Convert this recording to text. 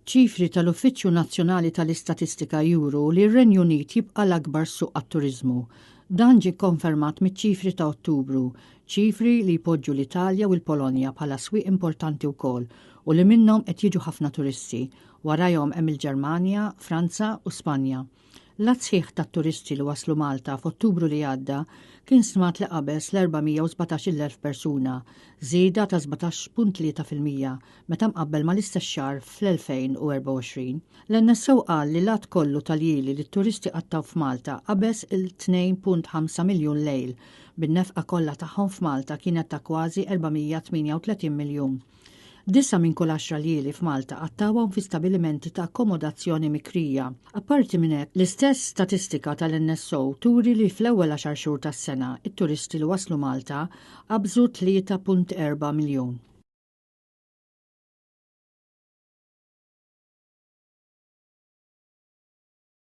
ċifri tal-Uffiċċju Nazzjonali tal-Istatistika juru li r-Renju Unit jibqa' l-akbar suq għat-turiżmu. Dan ġie konfermat miċ-ċifri ta' Ottubru, ċifri li jpoġġu l-Italja u l-Polonja bħala swieq importanti wkoll u li minnhom qed jiġu ħafna turisti. Warahom hemm il-Ġermanja, Franza u Spanja. L-att sħiħ tat-turisti li waslu Malta f'Ottubru li għadda kien smat li qabeż l-417,000 persuna, żieda ta' 17.3% meta mqabbel mal-istess xahar fl-2024. L-NSO qal li l-att kollu tal-jili li t-turisti qattaw f'Malta qabeż il-2.5 miljun lejl, bin-nefqa kollha tagħhom f'Malta kienet ta' kważi 438 miljun. 9 minn kull 10 jili f'Malta qattawhom fi stabilimenti ta' akkomodazzjoni mikrija. Apparti minn hekk, l-istess statistika tal-NSO turi li fl-ewwel 10 xhur tas-sena it-turisti li waslu Malta qabżu 3.4 miljun.